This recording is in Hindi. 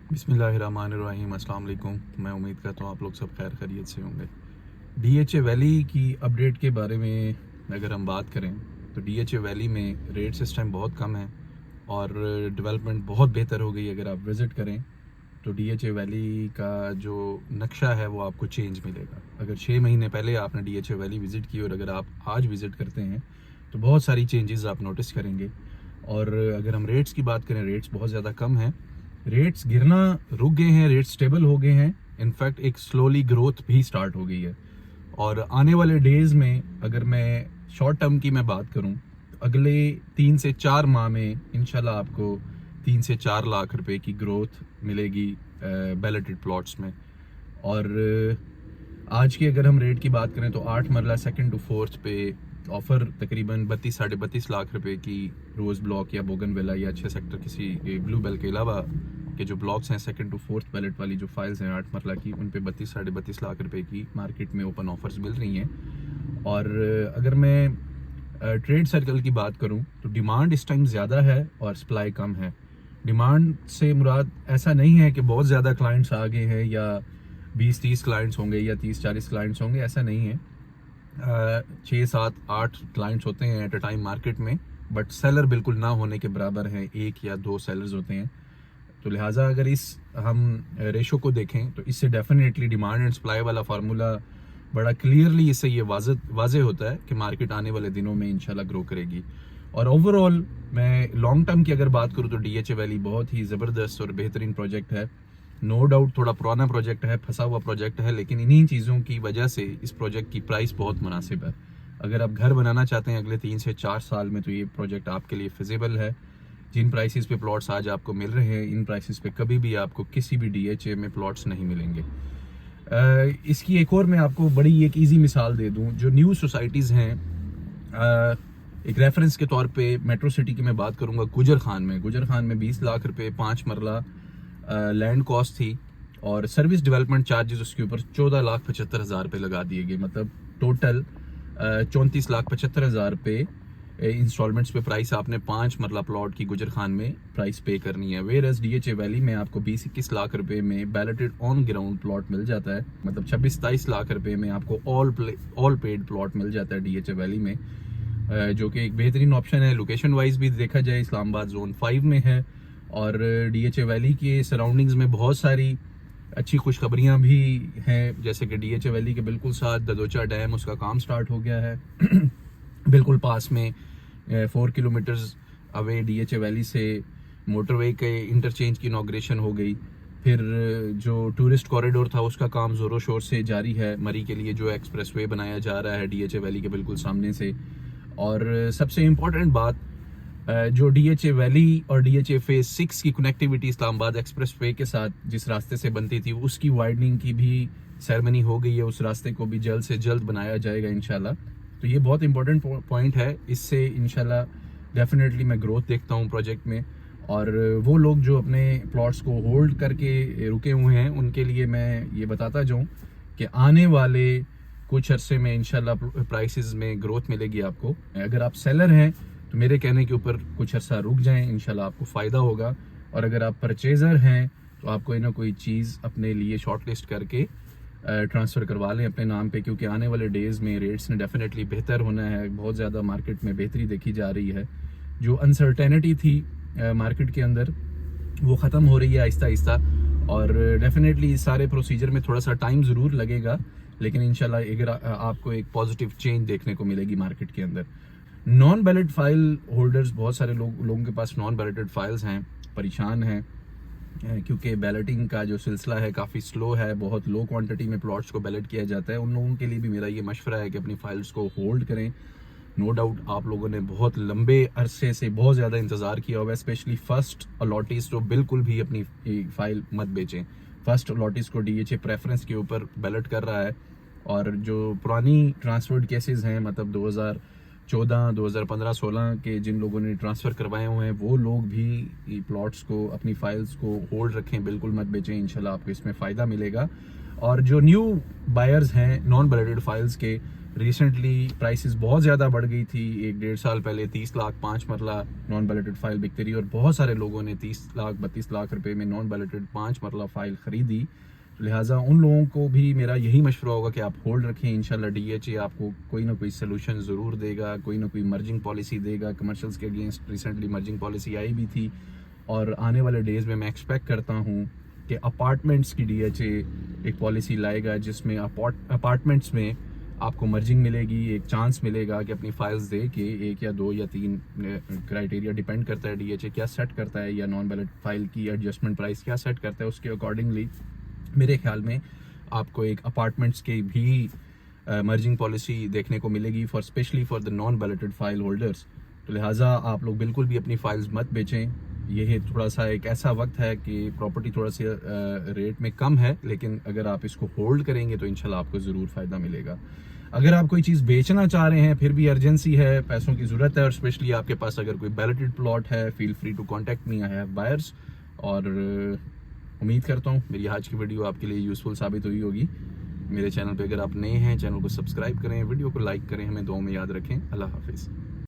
बिस्मिल्लाहिर्रहमानिर्रहीम, अस्सलाम वालेकुम। मैं उम्मीद करता हूँ आप लोग सब खैर खैरियत से होंगे। डीएचए वैली की अपडेट के बारे में अगर हम बात करें तो डीएचए वैली में रेट्स इस टाइम बहुत कम हैं और डेवलपमेंट बहुत बेहतर हो गई। अगर आप विज़िट करें तो डीएचए वैली का जो नक्शा है वो आपको चेंज मिलेगा। अगर 6 महीने पहले आपने डीएचए वैली विज़िट की और अगर आप आज विज़िट करते हैं तो बहुत सारी चेंजेस आप नोटिस करेंगे। और अगर हम रेट्स की बात करें, रेट्स बहुत ज़्यादा कम हैं, रेट्स गिरना रुक गए हैं, रेट्स स्टेबल हो गए हैं। इनफैक्ट एक स्लोली ग्रोथ भी स्टार्ट हो गई है। और आने वाले डेज में अगर मैं शॉर्ट टर्म की मैं बात करूं तो अगले 3 से 4 माह में इंशाल्लाह आपको 3 से 4 लाख रुपए की ग्रोथ मिलेगी बैलेटेड प्लॉट्स में। और आज की अगर हम रेट की बात करें तो 8 मरला सेकंड टू फोर्थ पे ऑफर तकरीबन 32 साढ़े 32 लाख रुपए की रोज़ ब्लॉक या बोगनविला या अच्छे सेक्टर किसी ब्लू बेल के अलावा के जो ब्लॉक्स हैं सेकंड टू फोर्थ बैलेट वाली जो फाइल्स हैं 8 मरला की, उन पे 32 साढ़े 32 लाख रुपए की मार्केट में ओपन ऑफर्स मिल रही हैं। और अगर मैं ट्रेड सर्कल की बात करूं तो डिमांड इस टाइम ज़्यादा है और सप्लाई कम है। डिमांड से मुराद ऐसा नहीं है कि बहुत ज़्यादा क्लाइंट्स आ गए हैं या 20-30 क्लाइंट्स होंगे या 30-40 क्लाइंट्स होंगे, ऐसा नहीं है। 6-7-8 क्लाइंट्स होते हैं एट अ टाइम मार्केट में, बट सेलर बिल्कुल ना होने के बराबर हैं, 1 या 2 सेलर्स होते हैं। तो लिहाजा अगर इस हम रेशो को देखें तो इससे डेफिनेटली डिमांड एंड सप्लाई वाला फार्मूला बड़ा क्लियरली इससे ये वाजे होता है कि मार्केट आने वाले दिनों में इंशाल्लाह ग्रो करेगी। और ओवरऑल मैं लॉन्ग टर्म की अगर बात करूँ तो डीएचए वैली बहुत ही ज़बरदस्त और बेहतरीन प्रोजेक्ट है। नो डाउट थोड़ा पुराना प्रोजेक्ट है, फंसा हुआ प्रोजेक्ट है, लेकिन इन्हीं चीज़ों की वजह से इस प्रोजेक्ट की प्राइस बहुत मुनासिब है। अगर आप घर बनाना चाहते हैं अगले 3 से 4 साल में तो ये प्रोजेक्ट आपके लिए फिजिबल है। जिन प्राइसेस पे प्लॉट्स आज आपको मिल रहे हैं, इन प्राइसेस पे कभी भी आपको किसी भी डीएचए में प्लॉट्स नहीं मिलेंगे। इसकी एक और मैं आपको बड़ी एक इजी मिसाल दे दूं। जो न्यू सोसाइटीज़ हैं, एक रेफरेंस के तौर पे मेट्रो सिटी की मैं बात करूंगा। गुजर खान में 20 लाख रुपए 5 मरला लैंड कॉस्ट थी और सर्विस डेवलपमेंट चार्जेस उसके ऊपर 14,75,000 रुपये लगा दिए गए। मतलब टोटल 34,75,000 रुपये इंस्टॉलमेंट्स पे प्राइस आपने 5 मरला प्लॉट की गुजर खान में प्राइस पे करनी है। वेयर एज डीएचए वैली में आपको 20-21 लाख रुपए में बैलेटेड ऑन ग्राउंड प्लॉट मिल जाता है। मतलब 26-27 लाख रुपए में आपको ऑल पेड प्लॉट मिल जाता है डीएचए वैली में, जो कि एक बेहतरीन ऑप्शन है। लोकेशन वाइज भी देखा जाए इस्लामाबाद जोन 5 में है और डीएचए वैली के सराउंडिंग्स में बहुत सारी अच्छी खुशखबरियाँ भी हैं, जैसे कि डीएचए वैली के बिल्कुल साथ ददोचा डैम, उसका काम स्टार्ट हो गया है। बिल्कुल पास में 4 किलोमीटर्स अवे डीएचए वैली से मोटरवे के इंटरचेंज की इनॉग्रेशन हो गई। फिर जो टूरिस्ट कॉरिडोर था उसका काम ज़ोरों शोर से जारी है। मरी के लिए जो एक्सप्रेसवे बनाया जा रहा है डीएचए वैली के बिल्कुल सामने से। और सबसे इम्पोर्टेंट बात, जो डीएचए वैली और डीएचए फेज 6 की कनेक्टिविटी इस्लामाबाद एक्सप्रेसवे के साथ जिस रास्ते से बनती थी, उसकी वाइडनिंग की भी सेरेमनी हो गई है। उस रास्ते को भी जल्द से जल्द बनाया जाएगा इंशाल्लाह। तो ये बहुत इंपॉर्टेंट पॉइंट है। इससे इंशाल्लाह डेफिनेटली मैं ग्रोथ देखता हूँ प्रोजेक्ट में। और वो लोग जो अपने प्लॉट्स को होल्ड करके रुके हुए हैं उनके लिए मैं ये बताता जाऊँ कि आने वाले कुछ अरसे में इंशाल्लाह प्राइसेस में ग्रोथ मिलेगी आपको। अगर आप सेलर हैं तो मेरे कहने के ऊपर कुछ अरसा रुक जाएं, इंशाल्लाह आपको फ़ायदा होगा। और अगर आप परचेज़र हैं तो आप कोई ना कोई चीज़ अपने लिए शॉर्टलिस्ट करके ट्रांसफ़र करवा लें अपने नाम पे, क्योंकि आने वाले डेज़ में रेट्स ने डेफिनेटली बेहतर होना है। बहुत ज़्यादा मार्केट में बेहतरी देखी जा रही है। जो अनसर्टेनिटी थी मार्केट के अंदर वो ख़त्म हो रही है आहिस्ता आहिस्ता। और डेफिनेटली इस सारे प्रोसीजर में थोड़ा सा टाइम ज़रूर लगेगा, लेकिन इंशाल्लाह अगर आपको एक पॉजिटिव चेंज देखने को मिलेगी मार्केट के अंदर। नॉन बैलेट फाइल होल्डर्स, बहुत सारे लोगों के पास नॉन बैलेटेड फाइल्स हैं, परेशान हैं क्योंकि बैलेटिंग का जो सिलसिला है काफ़ी स्लो है। बहुत लो क्वांटिटी में प्लॉट्स को बैलेट किया जाता है। उन लोगों के लिए भी मेरा ये मशवरा है कि अपनी फाइल्स को होल्ड करें। नो डाउट आप लोगों ने बहुत लंबे अरसे से बहुत ज़्यादा इंतज़ार किया हुआ है। स्पेशली फर्स्ट अलॉटीज़ तो बिल्कुल भी अपनी फाइल मत बेचें। फर्स्ट अलॉटीज़ को डीएचए प्रेफरेंस के ऊपर बैलेट कर रहा है। और जो पुरानी ट्रांसफर्ड केसेस हैं, मतलब 2014, 2015, 16 के जिन लोगों ने ट्रांसफ़र करवाए हुए हैं, वो लोग भी प्लॉट्स को, अपनी फाइल्स को होल्ड रखें, बिल्कुल मत बेचें। इंशाल्लाह आपको इसमें फ़ायदा मिलेगा। और जो न्यू बायर्स हैं नॉन बैलेटेड फाइल्स के, रिसेंटली प्राइसेस बहुत ज़्यादा बढ़ गई थी। 1-1.5 साल पहले 30 लाख 5 मरला नॉन बैलेटेड फाइल बिकती रही और बहुत सारे लोगों ने 30 लाख 32 लाख रुपए में नॉन बैलेटेड 5 मरला फाइल ख़रीदी। लिहाजा उन लोगों को भी मेरा यही मशवरा होगा कि आप होल्ड रखें। इंशाल्लाह DHA आपको कोई ना कोई सलूशन ज़रूर देगा, कोई ना कोई मर्जिंग पॉलिसी देगा। कमर्शियल्स के अगेंस्ट रिसेंटली मर्जिंग पॉलिसी आई भी थी और आने वाले डेज़ में मैं एक्सपेक्ट करता हूँ कि अपार्टमेंट्स की DHA एक पॉलिसी लाएगा जिसमें अपार्टमेंट्स में आपको मर्जिंग मिलेगी, एक चांस मिलेगा कि अपनी फाइल्स दे के 1 या 2 या 3 क्राइटेरिया डिपेंड करता है DHA क्या सेट करता है या नॉन बैलेट फाइल की एडजस्टमेंट प्राइस क्या सेट करता है, उसके अकॉर्डिंगली मेरे ख्याल में आपको एक अपार्टमेंट्स के भी मर्जिंग पॉलिसी देखने को मिलेगी specially for the non balloted file holders. तो लिहाजा आप लोग बिल्कुल भी अपनी फाइल्स मत बेचें। ये थोड़ा सा एक ऐसा वक्त है कि प्रॉपर्टी थोड़ा सा रेट में कम है, लेकिन अगर आप इसको होल्ड करेंगे तो इंशाल्लाह आपको ज़रूर फ़ायदा मिलेगा। अगर आप कोई चीज़ बेचना चाह रहे हैं फिर भी अर्जेंसी है, पैसों की ज़रूरत है और स्पेशली आपके पास अगर कोई बैलेटेड प्लॉट है, feel free to contact me, I have buyers. और उम्मीद करता हूँ मेरी आज की वीडियो आपके लिए यूज़फुल साबित हुई होगी। मेरे चैनल पे अगर आप नए हैं, चैनल को सब्सक्राइब करें, वीडियो को लाइक करें, हमें दुआ में याद रखें। अल्लाह हाफिज़।